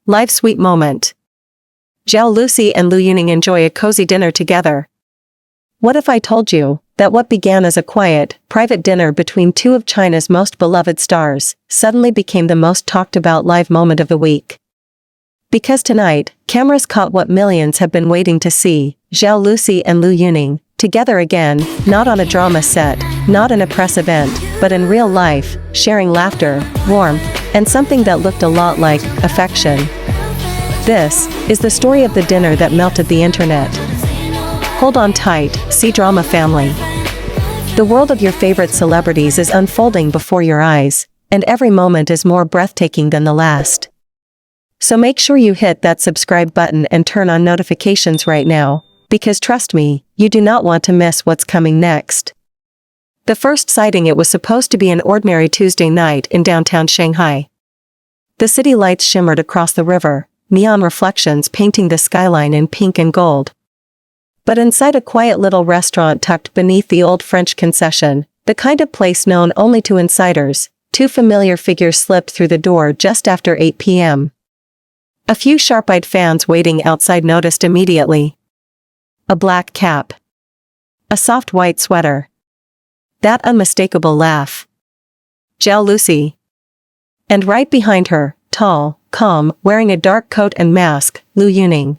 Live sweet moment. Zhao Lusi and Liuyuning enjoy a cozy dinner together. What if I told you that what began as a quiet, private dinner between two of China's most beloved stars suddenly became the most talked about live moment of the week? Because tonight, cameras caught what millions have been waiting to see: Zhao Lusi and Liuyuning together again, not on a drama set, not in a press event, but in real life, sharing laughter, warmth, and something that looked a lot like affection. This is the story of the dinner that melted the internet. Hold on tight, C-drama family. The world of your favorite celebrities is unfolding before your eyes, and every moment is more breathtaking than the last. So make sure you hit that subscribe button and turn on notifications right now, because trust me, you do not want to miss what's coming next. The first sighting: it was supposed to be an ordinary Tuesday night in downtown Shanghai. The city lights shimmered across the river, neon reflections painting the skyline in pink and gold. But inside a quiet little restaurant tucked beneath the old French concession, the kind of place known only to insiders, two familiar figures slipped through the door just after 8 p.m. A few sharp-eyed fans waiting outside noticed immediately. A black cap. A soft white sweater. That unmistakable laugh. Zhao Lusi. And right behind her, tall, calm, wearing a dark coat and mask, Liuyuning.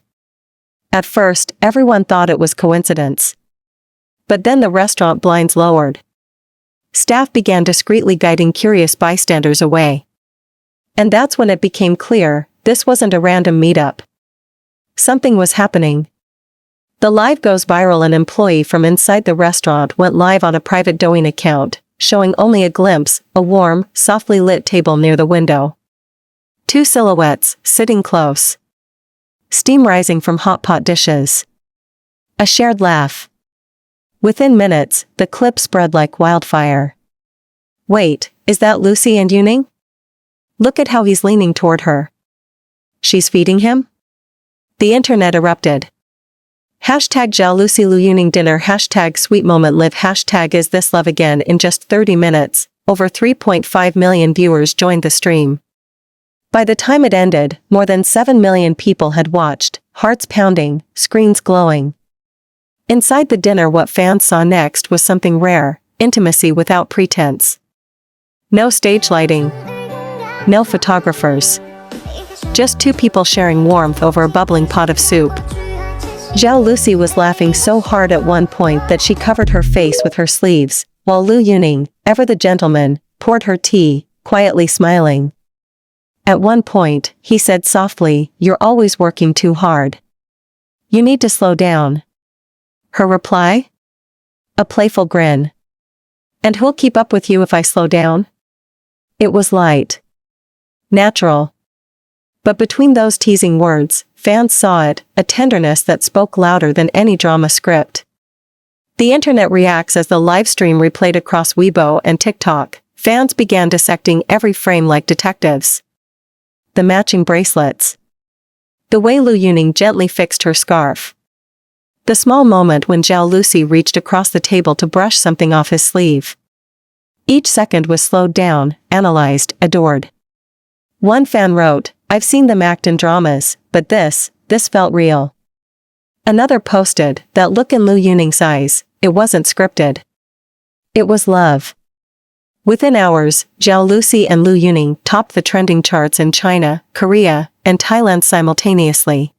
At first, everyone thought it was coincidence. But then the restaurant blinds lowered. Staff began discreetly guiding curious bystanders away. And that's when it became clear, this wasn't a random meetup. Something was happening. The live goes viral. An employee from inside the restaurant went live on a private Douyin account, showing only a glimpse: a warm, softly lit table near the window. Two silhouettes, sitting close. Steam rising from hot pot dishes. A shared laugh. Within minutes, the clip spread like wildfire. Wait, is that Lusi and Liuyuning? Look at how he's leaning toward her. She's feeding him? The internet erupted. Hashtag Zhao Lusi Liuyuning dinner, hashtag sweet moment live, hashtag is this love again. In just 30 minutes, over 3.5 million viewers joined the stream. By the time it ended, more than 7 million people had watched, hearts pounding, screens glowing. Inside the dinner, what fans saw next was something rare: intimacy without pretense. No stage lighting. No photographers. Just two people sharing warmth over a bubbling pot of soup. Zhao Lusi was laughing so hard at one point that she covered her face with her sleeves, while Liuyuning, ever the gentleman, poured her tea, quietly smiling. At one point, he said softly, "You're always working too hard. You need to slow down." Her reply? A playful grin. "And who'll keep up with you if I slow down?" It was light. Natural. But between those teasing words, fans saw it, a tenderness that spoke louder than any drama script. The internet reacts as the livestream replayed across Weibo and TikTok. Fans began dissecting every frame like detectives. The matching bracelets. The way Liuyuning gently fixed her scarf. The small moment when Zhao Lusi reached across the table to brush something off his sleeve. Each second was slowed down, analyzed, adored. One fan wrote, "I've seen them act in dramas, but this felt real." Another posted, "That look in Liuyuning's eyes, it wasn't scripted. It was love." Within hours, Zhao Lusi and Liuyuning topped the trending charts in China, Korea, and Thailand simultaneously.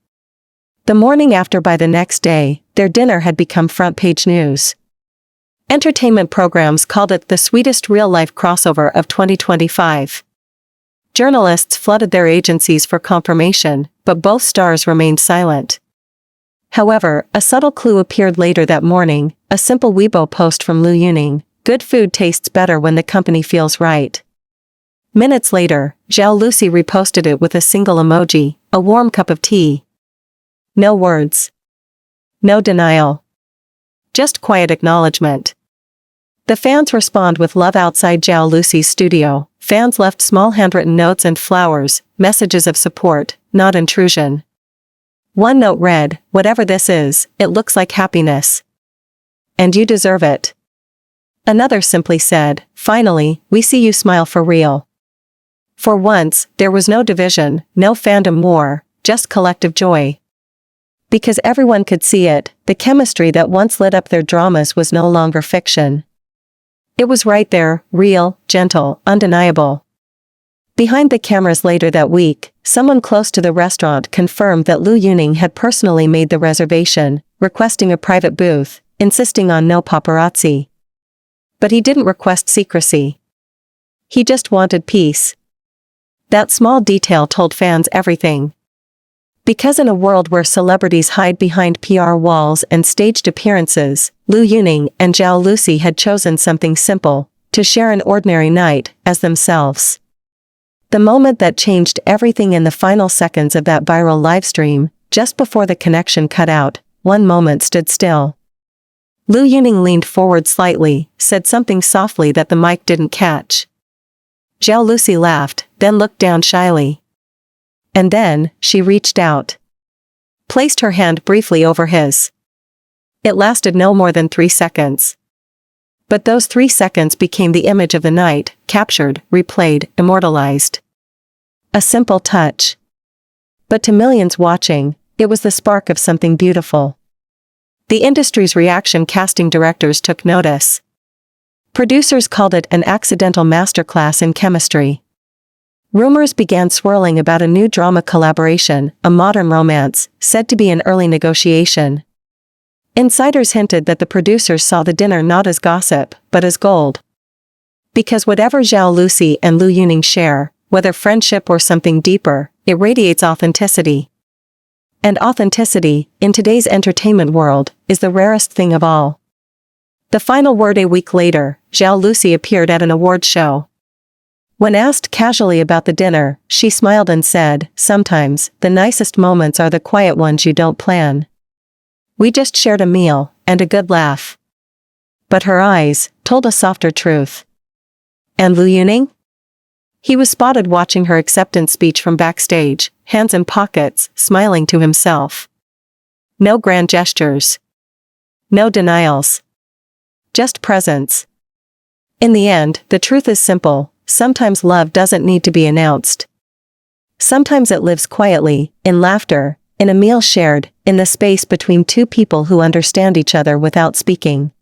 The morning after, by the next day, their dinner had become front-page news. Entertainment programs called it the sweetest real-life crossover of 2025. Journalists flooded their agencies for confirmation, but both stars remained silent. However, a subtle clue appeared later that morning: a simple Weibo post from Liuyuning: "Good food tastes better when the company feels right." Minutes later, Zhao Lusi reposted it with a single emoji: a warm cup of tea. No words. No denial. Just quiet acknowledgement. The fans respond with love. Outside Zhao Lusi's studio, fans left small handwritten notes and flowers, messages of support, not intrusion. One note read, "Whatever this is, it looks like happiness. And you deserve it." Another simply said, "Finally, we see you smile for real." For once, there was no division, no fandom war, just collective joy. Because everyone could see it, the chemistry that once lit up their dramas was no longer fiction. It was right there, real, gentle, undeniable. Behind the cameras later that week, someone close to the restaurant confirmed that Liuyuning had personally made the reservation, requesting a private booth, insisting on no paparazzi. But he didn't request secrecy. He just wanted peace. That small detail told fans everything. Because in a world where celebrities hide behind PR walls and staged appearances, Liuyuning and Zhao Lusi had chosen something simple, to share an ordinary night, as themselves. The moment that changed everything in the final seconds of that viral livestream, just before the connection cut out, one moment stood still. Liuyuning leaned forward slightly, said something softly that the mic didn't catch. Zhao Lusi laughed, then looked down shyly. And then, she reached out. Placed her hand briefly over his. It lasted no more than 3 seconds. But those 3 seconds became the image of the night, captured, replayed, immortalized. A simple touch. But to millions watching, it was the spark of something beautiful. The industry's reaction, casting directors took notice. Producers called it an accidental masterclass in chemistry. Rumors began swirling about a new drama collaboration, a modern romance, said to be in early negotiation. Insiders hinted that the producers saw the dinner not as gossip, but as gold. Because whatever Zhao Lusi and Liuyuning share, whether friendship or something deeper, it radiates authenticity. And authenticity, in today's entertainment world, is the rarest thing of all. The final word. A week later, Zhao Lusi appeared at an award show. When asked casually about the dinner, she smiled and said, "Sometimes, the nicest moments are the quiet ones you don't plan. We just shared a meal, and a good laugh." But her eyes told a softer truth. And Liuyuning? He was spotted watching her acceptance speech from backstage, hands in pockets, smiling to himself. No grand gestures. No denials. Just presence. In the end, the truth is simple. Sometimes love doesn't need to be announced. Sometimes it lives quietly, in laughter, in a meal shared, in the space between two people who understand each other without speaking.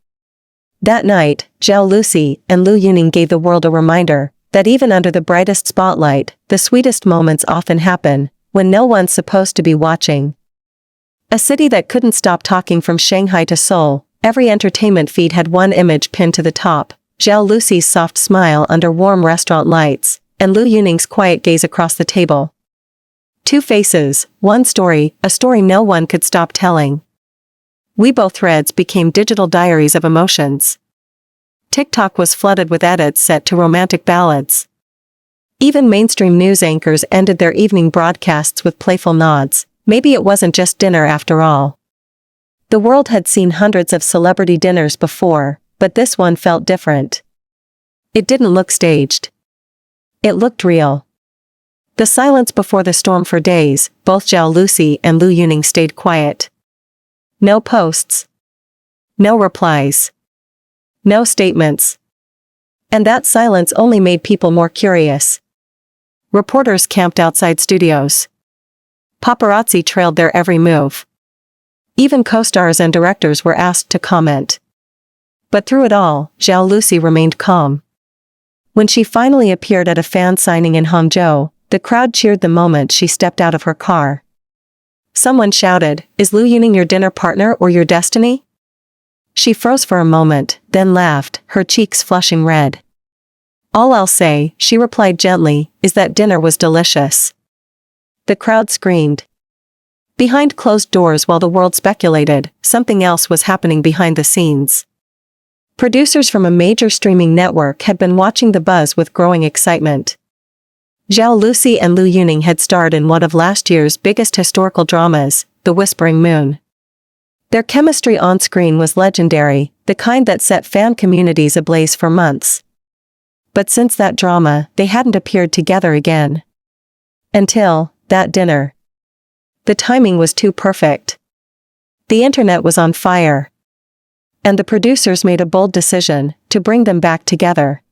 That night, Zhao Lusi and Liuyuning gave the world a reminder that even under the brightest spotlight, the sweetest moments often happen when no one's supposed to be watching. A city that couldn't stop talking. From Shanghai to Seoul, every entertainment feed had one image pinned to the top: Zhao Lusi's soft smile under warm restaurant lights, and Liuyuning's quiet gaze across the table. Two faces, one story, a story no one could stop telling. Weibo threads became digital diaries of emotions. TikTok was flooded with edits set to romantic ballads. Even mainstream news anchors ended their evening broadcasts with playful nods. Maybe it wasn't just dinner after all. The world had seen hundreds of celebrity dinners before, but this one felt different. It didn't look staged. It looked real. The silence before the storm. For days, both Zhao Lusi and Liuyuning stayed quiet. No posts. No replies. No statements. And that silence only made people more curious. Reporters camped outside studios. Paparazzi trailed their every move. Even co-stars and directors were asked to comment. But through it all, Zhao Lusi remained calm. When she finally appeared at a fan signing in Hangzhou, the crowd cheered the moment she stepped out of her car. Someone shouted, "Is Liuyuning your dinner partner or your destiny?" She froze for a moment, then laughed, her cheeks flushing red. "All I'll say," she replied gently, "is that dinner was delicious." The crowd screamed. Behind closed doors, while the world speculated, something else was happening behind the scenes. Producers from a major streaming network had been watching the buzz with growing excitement. Zhao Lusi and Liuyuning had starred in one of last year's biggest historical dramas, The Whispering Moon. Their chemistry on screen was legendary, the kind that set fan communities ablaze for months. But since that drama, they hadn't appeared together again. Until that dinner. The timing was too perfect. The internet was on fire. And the producers made a bold decision to bring them back together.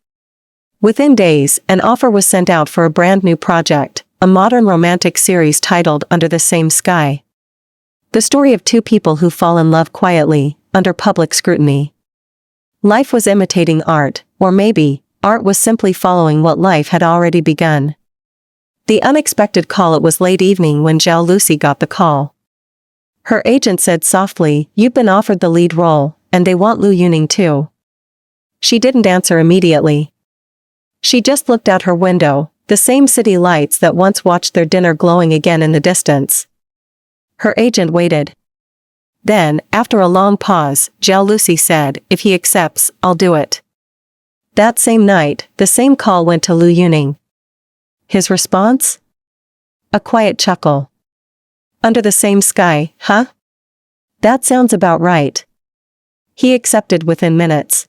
Within days, an offer was sent out for a brand new project, a modern romantic series titled Under the Same Sky. The story of two people who fall in love quietly, under public scrutiny. Life was imitating art, or maybe, art was simply following what life had already begun. The unexpected call. It was late evening when Zhao Lusi got the call. Her agent said softly, "You've been offered the lead role, and they want liuyuning too." She didn't answer immediately. She just looked out her window, the same city lights that once watched their dinner glowing again in the distance. Her agent waited. Then, after a long pause, Zhao Lusi said, "If he accepts, I'll do it." That same night, the same call went to liuyuning. His response? A quiet chuckle. "Under the same sky, huh? That sounds about right." He accepted within minutes.